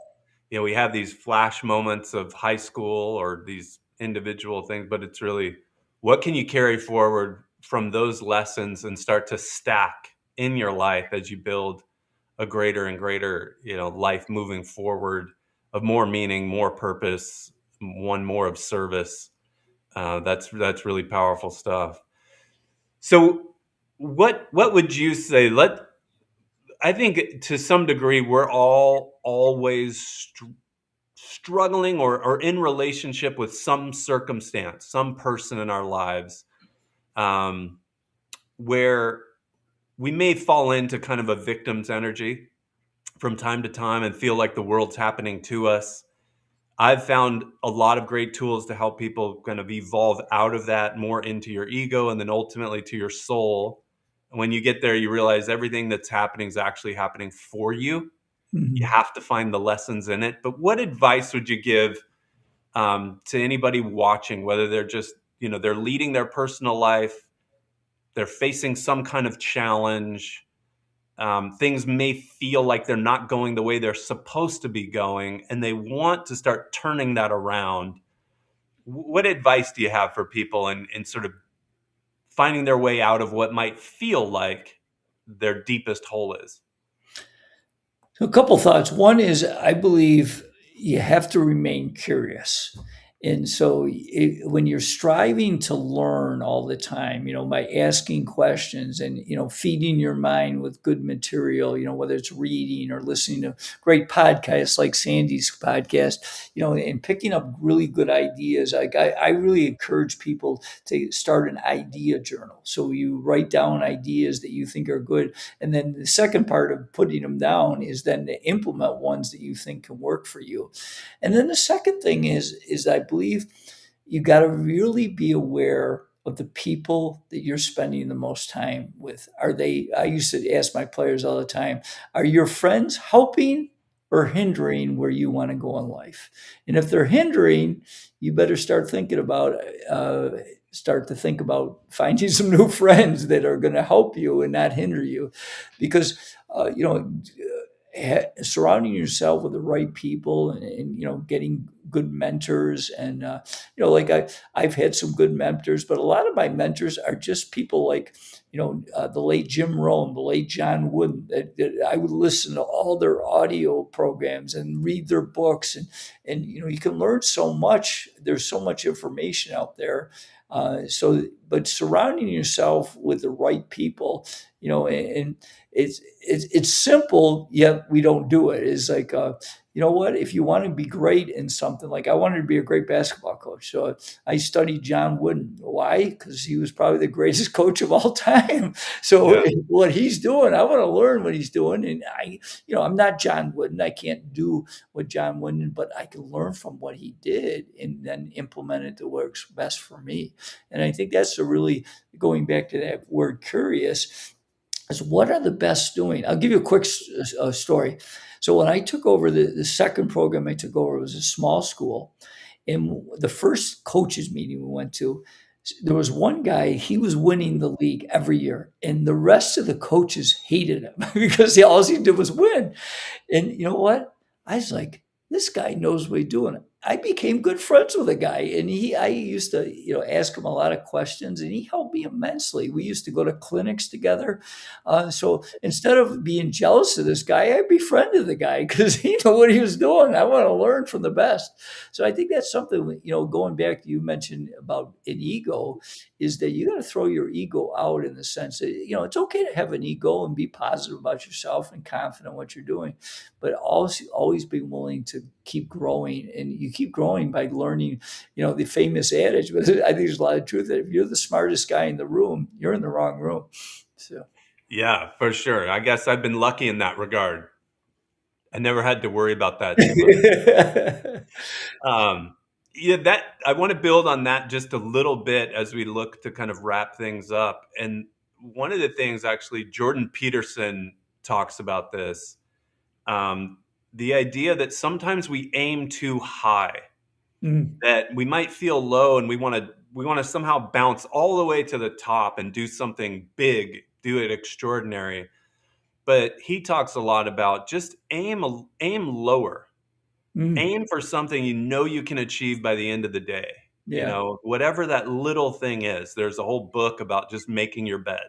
We have these flash moments of high school or these individual things, but it's really what can you carry forward from those lessons and start to stack in your life as you build a greater and greater, life moving forward of more meaning, more purpose, one more of service. That's really powerful stuff. So what would you say? I think to some degree, we're all always struggling or in relationship with some circumstance, some person in our lives, where we may fall into kind of a victim's energy from time to time and feel like the world's happening to us. I've found a lot of great tools to help people kind of evolve out of that more into your ego and then ultimately to your soul. And when you get there, you realize everything that's happening is actually happening for you. Mm-hmm. You have to find the lessons in it. But what advice would you give to anybody watching, whether they're just, they're leading their personal life, they're facing some kind of challenge, things may feel like they're not going the way they're supposed to be going, and they want to start turning that around. What advice do you have for people in sort of finding their way out of what might feel like their deepest hole is? So a couple thoughts. One is I believe you have to remain curious. And so when you're striving to learn all the time, by asking questions and, feeding your mind with good material, whether it's reading or listening to great podcasts like Sandy's podcast, and picking up really good ideas. I really encourage people to start an idea journal. So you write down ideas that you think are good. And then the second part of putting them down is then to implement ones that you think can work for you. And then the second thing is I believe you got to really be aware of the people that you're spending the most time with. I used to ask my players all the time, are your friends helping or hindering where you want to go in life? And if they're hindering, you better start to think about finding some new friends that are going to help you and not hinder you, because surrounding yourself with the right people and getting good mentors and like I've had some good mentors, but a lot of my mentors are just people like the late Jim Rohn, the late John Wooden, that I would listen to all their audio programs and read their books, and you can learn so much. There's so much information out there. But surrounding yourself with the right people, and it's simple, yet we don't do it. It's like, what? If you want to be great in something, like I wanted to be a great basketball coach. So I studied John Wooden. Why? Because he was probably the greatest coach of all time. So what he's doing, I want to learn what he's doing. And I'm not John Wooden. I can't do what John Wooden, but I can learn from what he did and then implement it to works best for me. And I think that's really going back to that word curious. is what are the best doing? I'll give you a quick story. So when I took over the second program I took over, was a small school. And the first coaches meeting we went to, there was one guy, he was winning the league every year. And the rest of the coaches hated him because all he did was win. And you know what? I was like, this guy knows what he's doing. I became good friends with the guy, and I used to, ask him a lot of questions, and he helped me immensely. We used to go to clinics together. So instead of being jealous of this guy, I befriended the guy because he knew what he was doing. I want to learn from the best. So I think that's something, going back to you mentioned about an ego, is that you got to throw your ego out in the sense that, it's okay to have an ego and be positive about yourself and confident in what you're doing, but always be willing to keep growing. And you keep growing by learning, the famous adage, but I think there's a lot of truth that if you're the smartest guy in the room, you're in the wrong room. So. Yeah, for sure. I guess I've been lucky in that regard. I never had to worry about that too much. Yeah, that I want to build on that just a little bit as we look to kind of wrap things up. And one of the things, actually, Jordan Peterson talks about this, the idea that sometimes we aim too high, that we might feel low and we want to somehow bounce all the way to the top and do something big, do it extraordinary. But he talks a lot about just aim lower. Aim for something you can achieve by the end of the day. Yeah. Whatever that little thing is. There's a whole book about just making your bed.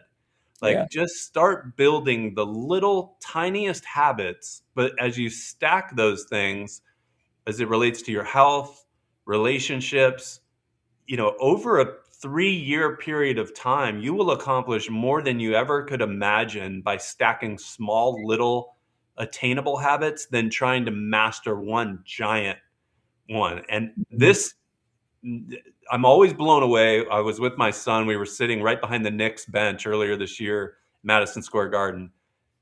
Yeah. Just start building the little tiniest habits, but as you stack those things as it relates to your health, relationships, over a 3-year period of time, you will accomplish more than you ever could imagine by stacking small, little, attainable habits than trying to master one giant one. And this, I'm always blown away. I was with my son. We were sitting right behind the Knicks bench earlier this year, Madison Square Garden.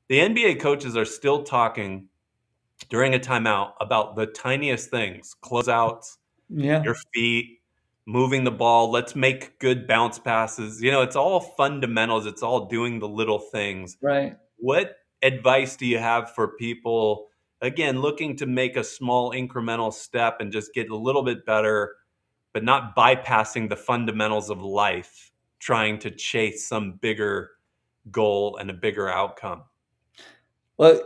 The NBA coaches are still talking during a timeout about the tiniest things, closeouts, Yeah. your feet, moving the ball. Let's make good bounce passes. It's all fundamentals. It's all doing the little things. Right. What advice do you have for people, again, looking to make a small incremental step and just get a little bit better, but not bypassing the fundamentals of life, trying to chase some bigger goal and a bigger outcome? Well,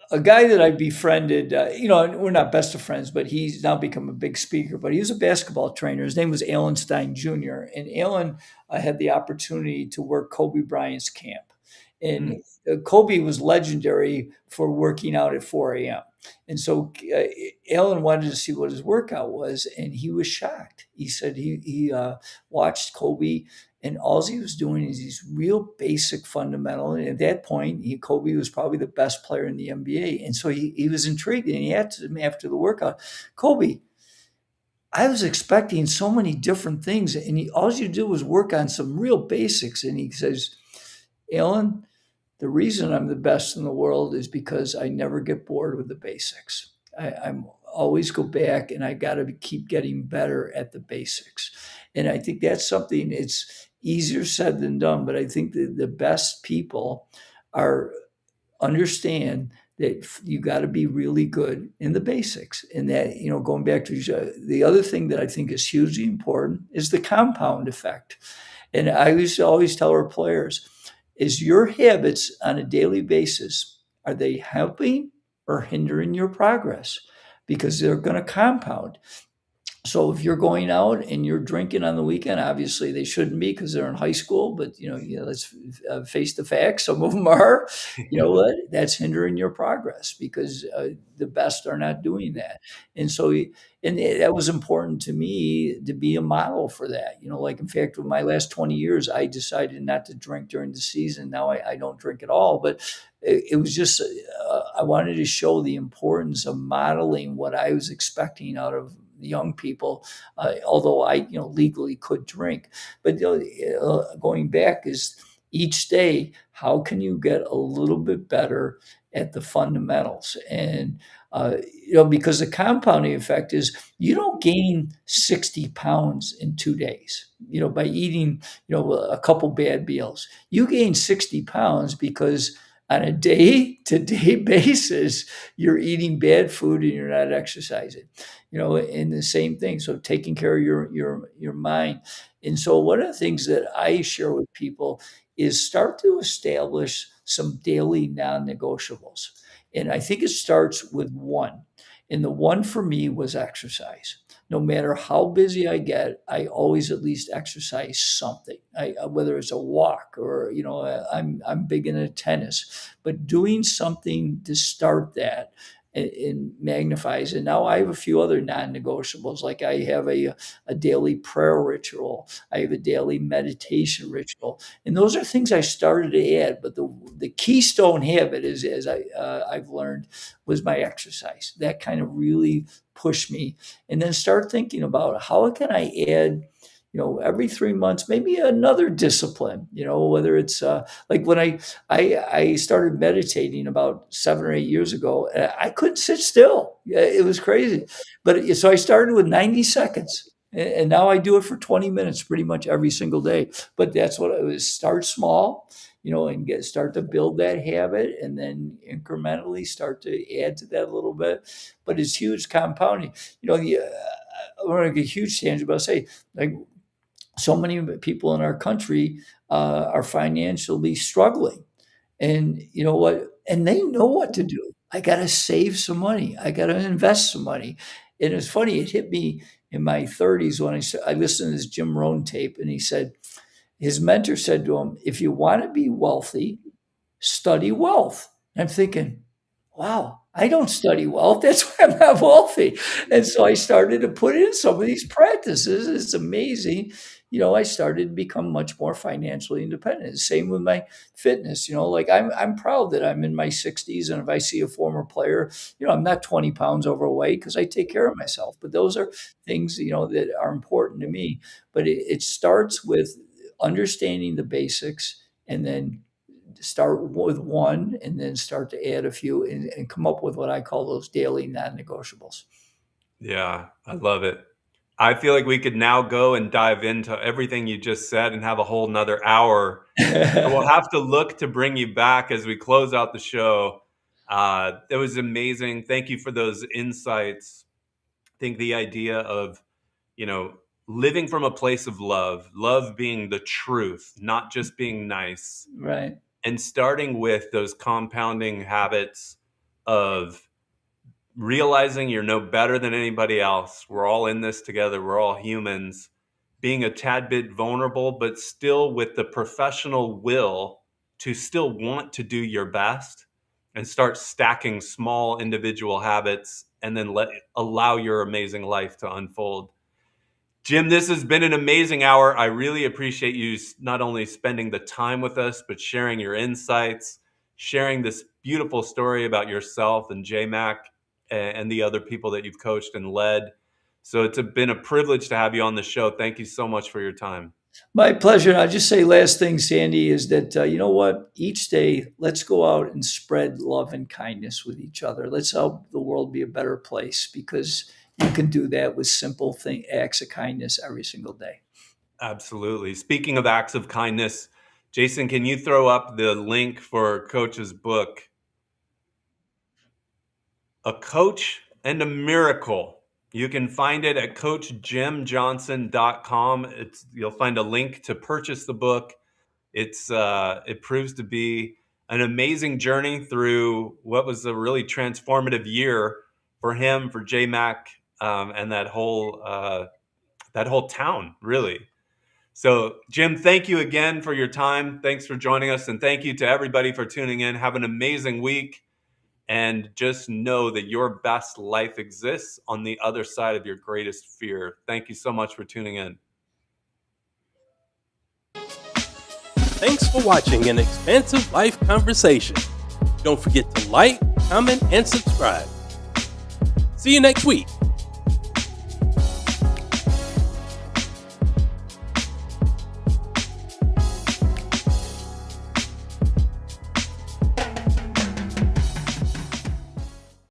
a guy that I befriended, we're not best of friends, but he's now become a big speaker. But he was a basketball trainer. His name was Alan Stein Jr. And Alan had the opportunity to work Kobe Bryant's camp. And Kobe was legendary for working out at 4 a.m. And so Alan wanted to see what his workout was, and he was shocked. He said he watched Kobe, and all he was doing is these real basic fundamental. And at that point, Kobe was probably the best player in the NBA. And so he was intrigued, and he asked him after the workout, Kobe, I was expecting so many different things, and all you did was work on some real basics. And he says, Alan, the reason I'm the best in the world is because I never get bored with the basics. I'm always go back, and I got to keep getting better at the basics. And I think that's something, it's easier said than done, but I think that the best people understand that you got to be really good in the basics. And that, going back to the other thing that I think is hugely important is the compound effect. And I used to always tell our players, is your habits on a daily basis, are they helping or hindering your progress? Because they're going to compound. So if you're going out and you're drinking on the weekend, obviously they shouldn't be because they're in high school, but let's face the facts. Some of them are, what? That's hindering your progress because the best are not doing that. And so, that was important to me to be a model for that. In fact, with my last 20 years, I decided not to drink during the season. Now I don't drink at all, but it was just, I wanted to show the importance of modeling what I was expecting out of young people, although I, legally could drink. But going back is each day, how can you get a little bit better at the fundamentals? And Because the compounding effect is you don't gain 60 pounds in 2 days, by eating, a couple bad meals. You gain 60 pounds because on a day-to-day basis, you're eating bad food and you're not exercising, and the same thing. So taking care of your mind. And so one of the things that I share with people is start to establish some daily non-negotiables. And I think it starts with one. And the one for me was exercise. No matter how busy I get, I always at least exercise something. Whether it's a walk or I'm big into tennis, but doing something to start that and magnifies. And now I have a few other non-negotiables. Like I have a daily prayer ritual. I have a daily meditation ritual, and those are things I started to add. But the keystone habit is, as I've learned, was my exercise. That kind of really pushed me, and then start thinking about how can I add, every 3 months, maybe another discipline, whether it's like when I started meditating about 7 or 8 years ago, I couldn't sit still. It was crazy. So I started with 90 seconds. And now I do it for 20 minutes pretty much every single day. But that's what it was. Start small, and start to build that habit, and then incrementally start to add to that a little bit. But it's huge compounding. I want to get a huge tangent about say, like, so many people in our country are financially struggling. And you know what? And they know what to do. I got to save some money. I got to invest some money. And it's funny, it hit me in my 30s when I listened to this Jim Rohn tape, and he said, his mentor said to him, if you want to be wealthy, study wealth. And I'm thinking, wow, I don't study wealth. That's why I'm not wealthy. And so I started to put in some of these practices. It's amazing. I started to become much more financially independent. Same with my fitness. Like I'm proud that I'm in my 60s, and if I see a former player, I'm not 20 pounds overweight because I take care of myself. But those are things, that are important to me. But it starts with understanding the basics, and then start with one, and then start to add a few, and come up with what I call those daily non-negotiables. Yeah, I love it. I feel like we could now go and dive into everything you just said and have a whole nother hour. We'll have to look to bring you back as we close out the show. It was amazing. Thank you for those insights. I think the idea of, living from a place of love being the truth, not just being nice. Right. And starting with those compounding habits of realizing you're no better than anybody else. We're all in this together. We're all humans. Being a tad bit vulnerable, but still with the professional will to still want to do your best, and start stacking small individual habits, and then allow your amazing life to unfold. Jim, this has been an amazing hour. I really appreciate you not only spending the time with us, but sharing your insights, sharing this beautiful story about yourself and JMac and the other people that you've coached and led. So it's been a privilege to have you on the show. Thank you so much for your time. My pleasure. And I'll just say last thing, Sandy, is that, you know what? Each day, let's go out and spread love and kindness with each other. Let's help the world be a better place, because you can do that with simple acts of kindness every single day. Absolutely. Speaking of acts of kindness, Jason, can you throw up the link for Coach's book, A Coach and a Miracle? You can find it at coachjimjohnson.com. You'll find a link to purchase the book. It proves to be an amazing journey through what was a really transformative year for him, for JMac, and that whole town, really. So, Jim, thank you again for your time. Thanks for joining us, and thank you to everybody for tuning in. Have an amazing week, and just know that your best life exists on the other side of your greatest fear. Thank you so much for tuning in. Thanks for watching an Expansive Life Conversation. Don't forget to like, comment, and subscribe. See you next week.